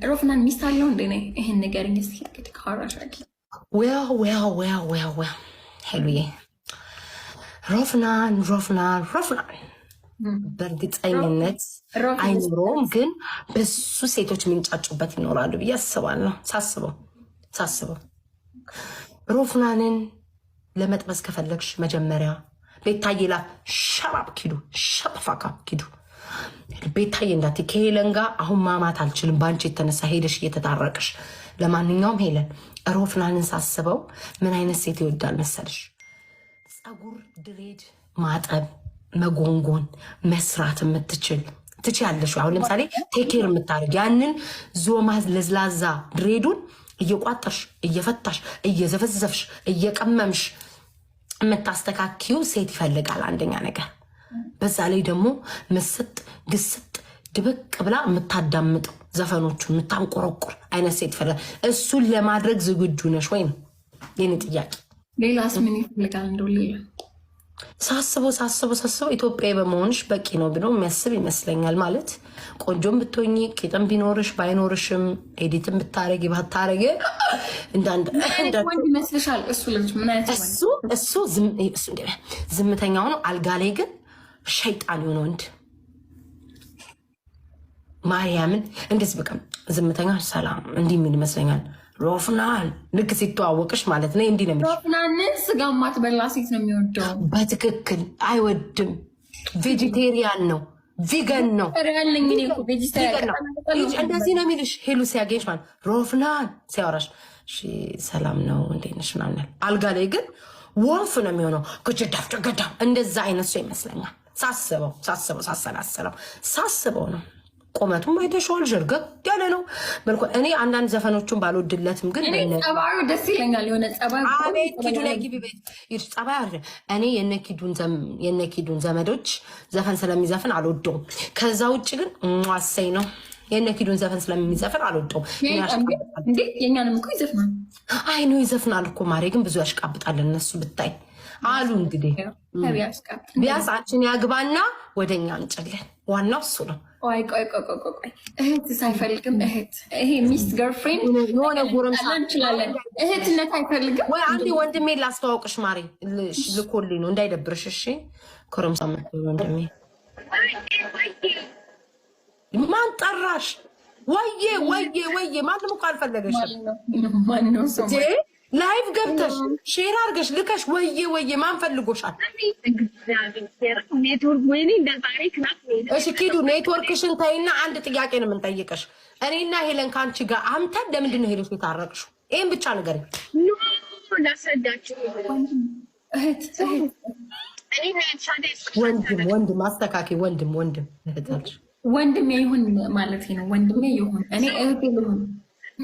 ሮፍናን ሚስት አለው እንዴ? ይህን ንገረኝ እስኪ ከተካራሽ well ሄሉዬ ሮፍናን በእርግጠኝነት አይኖረውም፣ ግን በሱ ሴቶች የሚንጫጩበት ይኖራሉ ብዬ አስባለሁ። ሳስበው ሮፍናንን ለመጥበስ ከፈለግሽ መጀመሪያ ቤታዬ ላ ሸባብ ኪዱ ቤታዬ እንዳት ከሄለን ጋር አሁን ማማት አልችልም፣ በአንቺ የተነሳ ሄደሽ እየተታረቅሽ። ለማንኛውም ሄለን ሮፍናንን ሳስበው ምን አይነት ሴት ይወዳል መሰልሽ? ፀጉር ድሬድ ማጠብ፣ መጎንጎን፣ መስራት የምትችል ትችያለሽ። አሁን ለምሳሌ ቴኬር የምታደርግ ያንን ዞማ ለዝላዛ ድሬዱን እየቋጠርሽ እየፈታሽ እየዘፈዘፍሽ እየቀመምሽ የምታስተካኪው ሴት ይፈልጋል። አንደኛ ነገር። በዛ ላይ ደግሞ ምስጥ ግስጥ ድብቅ ብላ የምታዳምጠው ዘፈኖቹን የምታንቆረቁር አይነት ሴት ይፈልጋል። እሱን ለማድረግ ዝግጁ ነሽ ወይ ነው የኔ ጥያቄ። ሌላስ ምን ይፈልጋል? እንደው ሌላ ሳስበው ኢትዮጵያዊ በመሆንሽ በቂ ነው ብሎ የሚያስብ ይመስለኛል። ማለት ቆንጆም ብትሆኚ ቂጥም ቢኖርሽ ባይኖርሽም ኤዲትም ብታረጊ ባታረጊ ወንድ ይመስልሻል? እሱ ልጅ ምን አይነት እሱ ዝምተኛ ሆኖ አልጋ ላይ ግን ሸይጣን የሆነ ወንድ ማርያምን እንደዚህ በቃ ዝምተኛ ሰላም እንዲህ የሚል ይመስለኛል። ሮፍናን ልክ ሲተዋወቅሽ ማለት ነው እንዲህ ነው የሚል። ሮፍናንን ስጋ ማትበላ ሴት ነው የሚወደው። በትክክል አይወድም። ቬጂቴሪያን ነው፣ ቪገን ነው። እንደዚህ ነው የሚልሽ። ሄሉ ሲያገኝሽ ማለት ሮፍናን ሲያወራሽ ሰላም ነው እንዴት ነሽ ምናምን። አልጋ ላይ ግን ወንፍ ነው የሚሆነው። ገዳ እንደዛ አይነት ሰው ይመስለኛል። ሳስበው ነው። ቁመቱም አይተሽዋል፣ ዥርገት ያለ ነው መልኩ። እኔ አንዳንድ ዘፈኖቹን ባልወድለትም ግን ጸባዩ ደስ ይለኛል። የሆነ ጸባዩ ጸባይ አለ። እኔ የነኪዱን ዘመዶች ዘፈን ስለሚዘፍን አልወደውም። ከዛ ውጭ ግን ዋሰይ ነው። የነኪዱን ዘፈን ስለሚዘፍን አልወደውም። የኛንም እኮ ይዘፍናል። አይ ነው ይዘፍናል እኮ ማሬ፣ ግን ብዙ ያሽቃብጣል። እነሱ ብታይ አሉ እንግዲህ ቢያንስ አንቺን ያግባና ወደኛ እንጭለን። ዋናው እሱ ነው። ቆይ እህት ሳይፈልግም እህት ይሄ ሚስት ገርፍሬንድ የሆነ ጎረምሳ እንችላለን። እህትነት አይፈልግም ወይ? አንዴ ወንድሜ ላስተዋውቅሽ ማሬ፣ ልኮልኝ ነው እንዳይደብርሽ። እሺ ጎረምሳ ወንድሜ። ማን ጠራሽ? ወዬ ማንም እኮ አልፈለገሽም። ማነው ሰው ላይቭ ገብተሽ ሼር አድርገሽ ልከሽ ወዬ ማን ፈልጎሻል? እሺ ኪዱ ኔትወርክሽን ተይና አንድ ጥያቄ ነው የምንጠይቀሽ። እኔና ሄለን ከአንቺ ጋር አምተን ለምንድን ነው ሄደሽ የታረቅሽው? ይህን ብቻ ንገሪኝ። ወንድም አስተካኪ ወንድም ወንድሜ ይሁን ማለት ነው። ወንድሜ ይሁን እኔ እህቴ ልሁን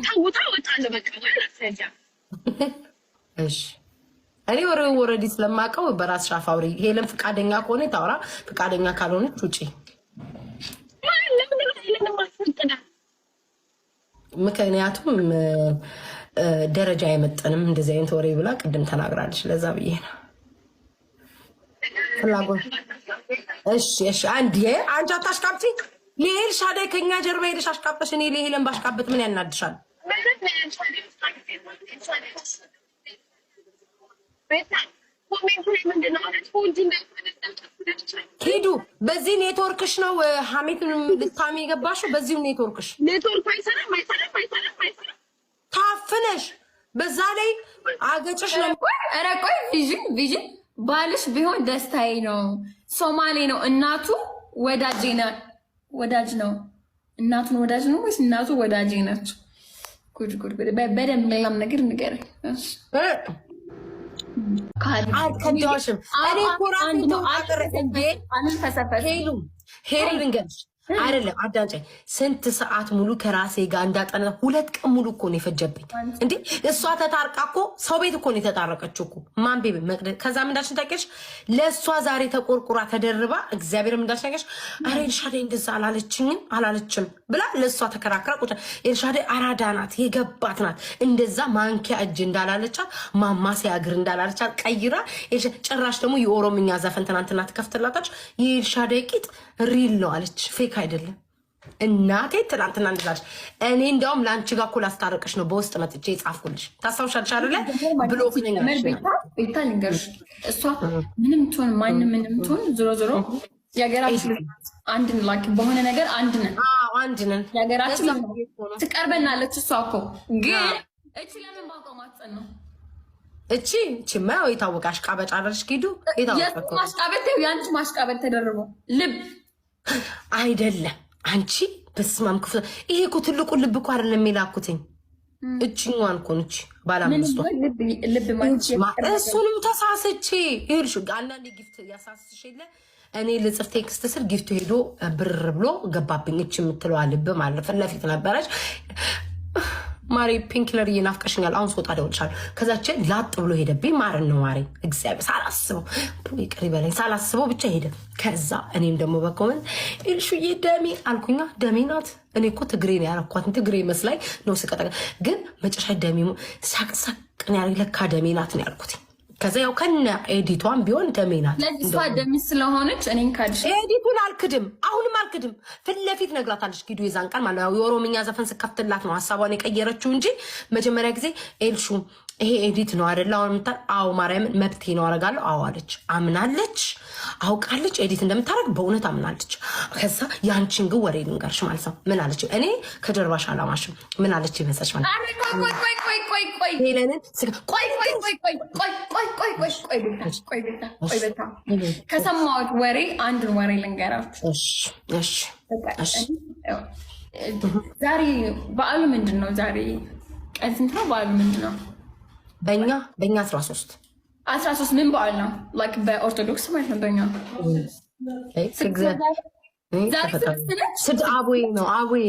ታውታ ወጣለ በቃ አላሰጃ እሺ እኔ ወረዲ ስለማቀው በራስ ሻፋውሪ ሄለን ፍቃደኛ ከሆነ ታውራ፣ ፍቃደኛ ካልሆነች ውጪ። ምክንያቱም ደረጃ አይመጠንም እንደዚህ አይነት ወሬ ብላ ቅድም ተናግራለች። ለዛ ብዬ ነው ፍላጎት። እሺ አንዴ አንቺ አታሽቃብጪ። ሌል ሻዳይ ከኛ ጀርባ ሄደሽ አሽቃብጠሽ እኔ ሄለን ባሽቃብጥ ምን ያናድሻል? ሂዱ። በዚህ ኔትወርክሽ ነው ሀሜትን ልታሚ የገባሽው። በዚሁ ኔትወርክሽ ታፍነሽ፣ በዛ ላይ አገጭሽ ነው። ኧረ ቆይ ቪዥን ባልሽ ቢሆን ደስታዬ ነው። ሶማሌ ነው። እናቱ ወዳጅ ነው። እናቱን ወዳጅ ነው ወይስ እናቱ ወዳጅ ናቸው? ጉድ በደንብ ሌላም ነገር ንገረኝ። አልከዳሽም። እኔ ሄሉ ልንገርሽ አይደለም አዳንጫኝ። ስንት ሰዓት ሙሉ ከራሴ ጋር እንዳጠና 2 ቀን ሙሉ እኮ ነው የፈጀብኝ። እንዴ እሷ ተታርቃ እኮ ሰው ቤት እኮ ነው የተጣረቀችው እኮ ማን ቤት መቅደስ። ከዛ ምንዳችን ታውቂያለሽ? ለእሷ ዛሬ ተቆርቁራ ተደርባ እግዚአብሔር ምንዳችን ታውቂያለሽ? አረ ኤልሻዳይ እንደዛ አላለችም ብላ ለእሷ ተከራክራ ቁጭ። ኤልሻዳይ አራዳ ናት፣ የገባት ናት። እንደዛ ማንኪያ እጅ እንዳላለቻት ማማሲያ እግር እንዳላለቻት ቀይራ ጭራሽ ደግሞ የኦሮምኛ ዘፈን ትናንትና ትከፍትላታች። የኤልሻዳይ ቂጥ ሪል ነው አለች። ፌክ አይደለም። እናቴ ትናንትና እንደዛች እኔ እንደውም ለአንቺ ጋር እኮ ላስታርቅሽ ነው በውስጥ መጥቼ የጻፍኩልሽ ታስታውሻለሽ አይደለ? ብሎክ ነኝ ቤታ ልንገርሽ፣ እሷ ምንም ትሆን ማንም ምንም ትሆን ዞሮ ዞሮ የሀገራችን አንድ ላክ በሆነ ነገር አንድ ነን። አንድ ነን። የሀገራችን ትቀርበናለች። እሷ እኮ ግን እቺ ለምን ማቆማጸን ነው? እቺማ የታወቀ አሽቃበጭ አለች። ኪዱ የሱ ማሽቃበጥ የአንቺ ማሽቃበጥ ተደርቦ ልብ አይደለም። አንቺ በስማም ክፍል ይሄ እኮ ትልቁ ልብ እኮ አይደለም የሚላኩትኝ እችኛዋን እኮ ነች። ባላምስቶ ልብ ማለት እሱንም ተሳስቼ ይልሽ አንዳንዴ ጊፍት ያሳስሽ የለ እኔ ልጽፍ ቴክስት ስል ጊፍቱ ሄዶ ብር ብሎ ገባብኝ። እች የምትለዋ ልብ ማለት ፊት ለፊት ነበረች። ማሪ ፒንክለር እየናፍቀሽኛል አሁን ስወጣ እደውልልሻለሁ። ከዛችን ላጥ ብሎ ሄደብኝ። ማርን ነው ማሪ እግዚአብሔር ሳላስበው ይቅር ይበለኝ ሳላስበው ብቻ ሄደ። ከዛ እኔም ደግሞ በኮመንት ኢልሹዬ ደሜ አልኩኛ። ደሜ ናት። እኔ እኮ ትግሬ ነው ያረኳት። ትግሬ መስላኝ ነው ስቀጠቀ ግን መጨረሻ ደሜ ሳቅሳቅ ለካ ደሜ ናት ነው ያልኩት። ከዛ ያው ከነ ኤዲቷን ቢሆን ደሜ ናት። ለእሷ ደሜ ስለሆነች እኔን ካድሽ ኤዲቱን አልክድም፣ አሁንም አልክድም። ፊት ለፊት ነግራታለች። ጊዱ የዛን ቃል ማለት የኦሮምኛ ዘፈን ስከፍትላት ነው ሀሳቧን የቀየረችው እንጂ መጀመሪያ ጊዜ ኤልሹ ይሄ ኤዲት ነው አይደለ? አዎ ማርያምን መብቴ ነው አረጋለሁ። አዎ አለች። አምናለች፣ አውቃለች ኤዲት እንደምታደርግ በእውነት አምናለች። ከዛ ያንቺን ግን ወሬ ልንገርሽ ማለት ነው። ምን አለች? እኔ ከጀርባሽ አላማሽም። ምን አለች ይመሰች ማለት ከሰማሁት ወሬ አንዱን ወሬ ልንገራችሁ። ዛሬ በዓሉ ምንድን ነው? ዛሬ ቀን ስንት ነው? በዓሉ ምንድን ነው? በእኛ 13 ምን በዓል ነው? ላይክ በኦርቶዶክስ ማለት ነው። በእኛ ስድ አቦይ ነው አቦይ